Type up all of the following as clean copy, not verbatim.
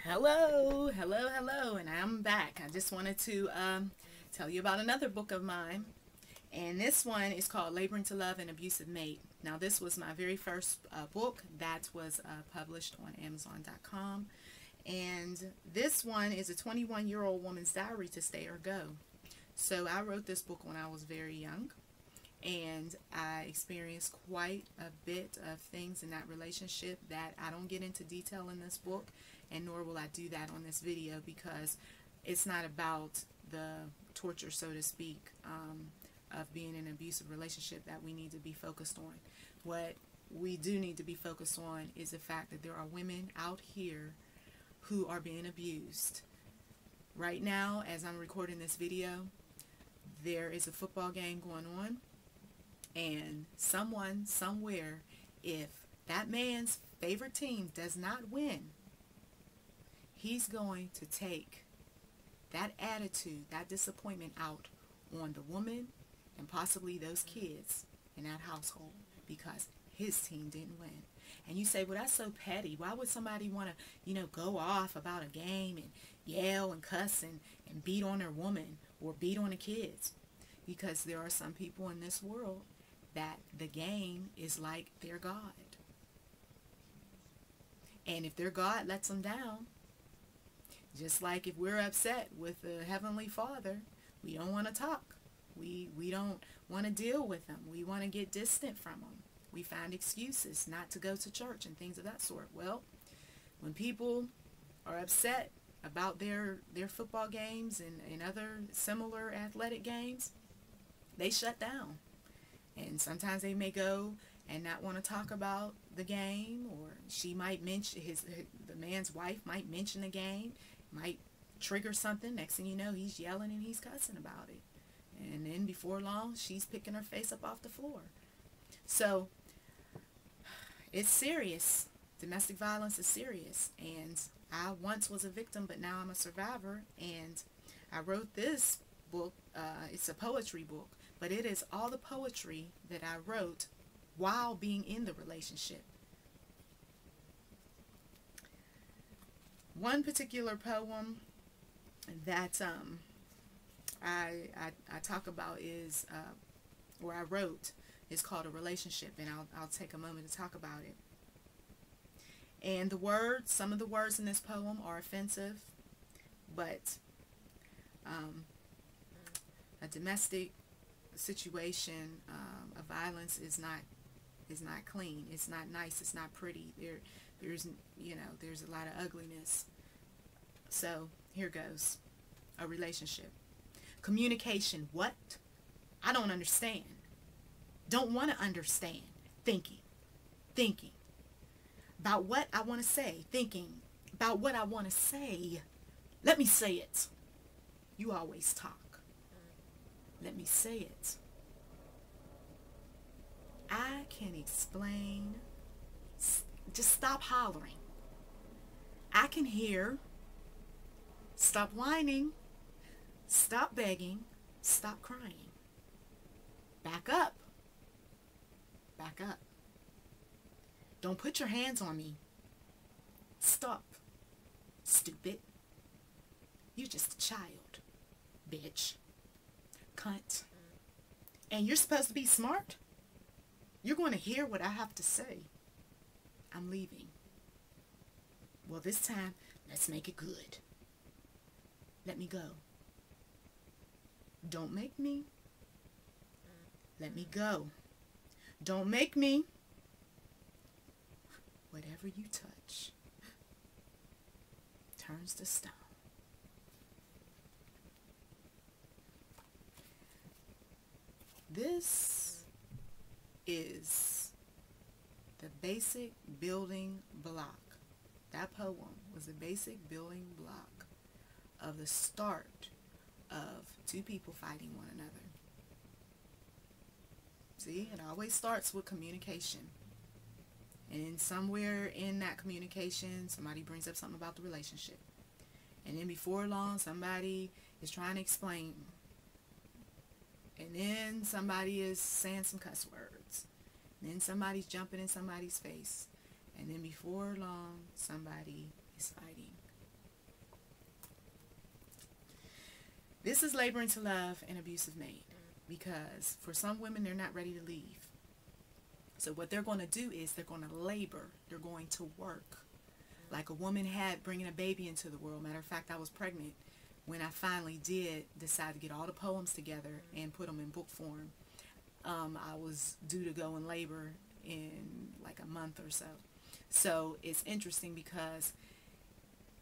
Hello, and I'm back. I just wanted to tell you about another book of mine, and this one is called Laboring to Love an Abusive Mate. Now, this was my very first book that was published on Amazon.com, and this one is a 21-year-old woman's diary to stay or go. So I wrote this book when I was very young, and I experienced quite a bit of things in that relationship that I don't get into detail in this book, and nor will I do that on this video, because it's not about the torture, so to speak, of being in an abusive relationship that we need to be focused on. What we do need to be focused on is the fact that there are women out here who are being abused. Right now, as I'm recording this video, there is a football game going on, and someone somewhere, if that man's favorite team does not win, he's going to take that attitude, that disappointment out on the woman and possibly those kids in that household because his team didn't win. And you say, well, that's so petty. Why would somebody want to, go off about a game and yell and cuss and beat on their woman or beat on the kids? Because there are some people in this world that the game is like their God. And if their God lets them down, just like if we're upset with the Heavenly Father, we don't want to talk. We don't want to deal with them. We want to get distant from them. We find excuses not to go to church and things of that sort. Well, when people are upset about their football games and other similar athletic games, they shut down. And sometimes they may go and not want to talk about the game, or she might mention the man's wife might mention the game, might trigger something. Next thing you know, he's yelling and he's cussing about it. And then before long, she's picking her face up off the floor. So it's serious. Domestic violence is serious. And I once was a victim, but now I'm a survivor. And I wrote this book. It's a poetry book, but it is all the poetry that I wrote while being in the relationship. One particular poem that I talk about is, or I wrote, is called A Relationship, and I'll take a moment to talk about it. And the words, some of the words in this poem are offensive, but a domestic situation of violence is not clean. It's not nice. It's not pretty. There's a lot of ugliness. So here goes. A relationship. Communication. What? I don't understand. Don't want to understand. Thinking about what I want to say. Thinking about what I want to say. Let me say it. You always talk. Let me say it. I can explain. Just stop hollering. I can hear. Stop whining. Stop begging. Stop crying. Back up. Back up. Don't put your hands on me. Stop. Stupid. You're just a child. Bitch. Cunt. And you're supposed to be smart? You're going to hear what I have to say. I'm leaving. Well, this time, let's make it good. Let me go. Don't make me. Let me go. Don't make me. Whatever you touch turns to stone. This is the basic building block. That poem was the basic building block of the start of two people fighting one another. See, it always starts with communication. And somewhere in that communication, somebody brings up something about the relationship. And then before long, somebody is trying to explain. And then somebody is saying some cuss words. And then somebody's jumping in somebody's face. And then before long, somebody is fighting. This is laboring to love an abusive mate, because for some women, they're not ready to leave. So what they're going to do is they're going to labor. They're going to work. Like a woman had bringing a baby into the world. Matter of fact, I was pregnant when I finally did decide to get all the poems together and put them in book form. I was due to go in labor in like a month or so. So it's interesting because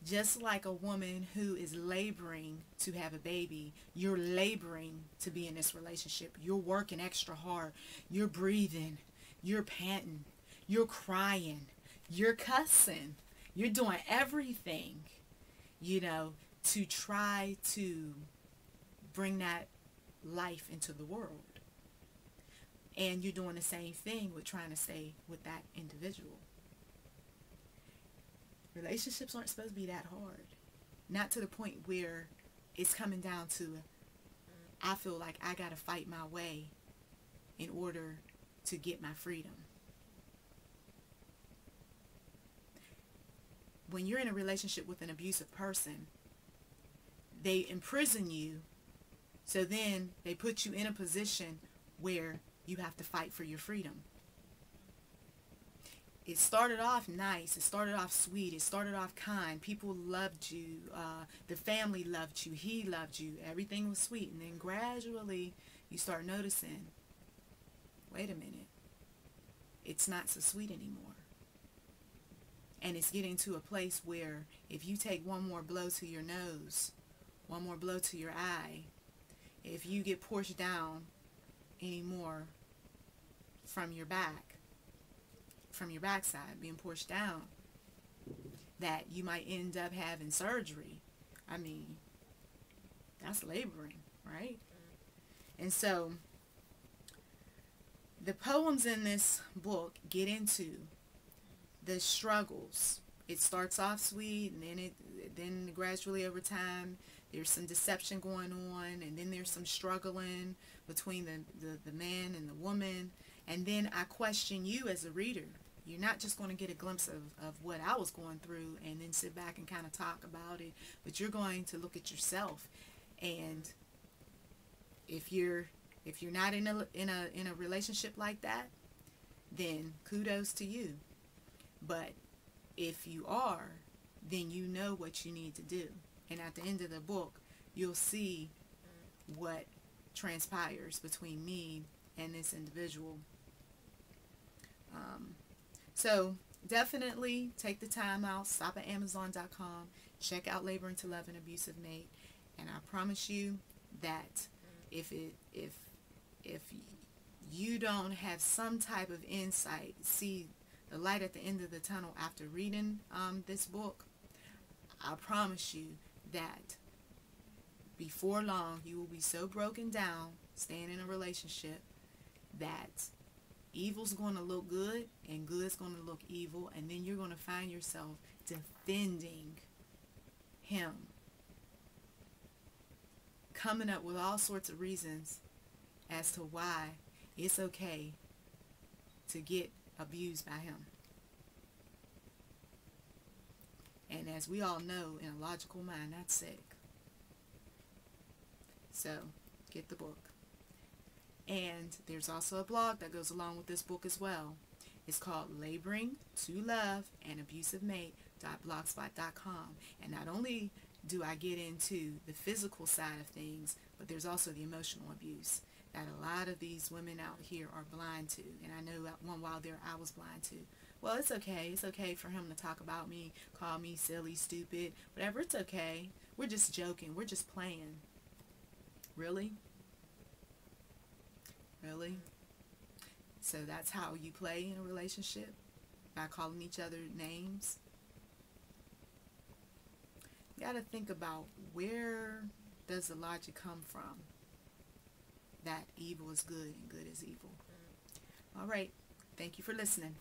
just like a woman who is laboring to have a baby, you're laboring to be in this relationship. You're working extra hard. You're breathing. You're panting. You're crying. You're cussing. You're doing everything, to try to bring that life into the world. And you're doing the same thing with trying to stay with that individual. Relationships aren't supposed to be that hard. Not to the point where it's coming down to, I feel like I got to fight my way in order to get my freedom. When you're in a relationship with an abusive person, they imprison you, so then they put you in a position where you have to fight for your freedom. It started off nice. It started off sweet. It started off kind. People loved you. The family loved you. He loved you. Everything was sweet. And then gradually you start noticing, wait a minute, it's not so sweet anymore. And it's getting to a place where if you take one more blow to your nose, one more blow to your eye, if you get pushed down anymore from your back, from your backside, being pushed down, that you might end up having surgery. I mean, that's laboring, right? And so the poems in this book get into the struggles. It starts off sweet, and then gradually over time there's some deception going on, and then there's some struggling between the man and the woman. And then I question you as a reader. You're not just going to get a glimpse of what I was going through and then sit back and kind of talk about it, but you're going to look at yourself. And if you're not in a relationship like that, then kudos to you. But if you are, then you know what you need to do. And at the end of the book, you'll see what transpires between me and this individual. So definitely take the time out, stop at Amazon.com, check out Laboring to Love an Abusive Mate, and I promise you that if you don't have some type of insight, see the light at the end of the tunnel after reading this book, I promise you that before long you will be so broken down staying in a relationship that evil's going to look good and good's going to look evil, and then you're going to find yourself defending him, coming up with all sorts of reasons as to why it's okay to get abused by him. And as we all know, in a logical mind, that's sick. So get the book. And there's also a blog that goes along with this book as well. It's called Laboring to Love an Abusive Mate.blogspot.com. And not only do I get into the physical side of things, but there's also the emotional abuse that a lot of these women out here are blind to. And I know at one while there I was blind to. Well, it's okay. It's okay for him to talk about me, call me silly, stupid, whatever. It's okay. We're just joking. We're just playing. Really? Really? So that's how you play in a relationship? By calling each other names? You got to think about, where does the logic come from that evil is good and good is evil? All right. Thank you for listening.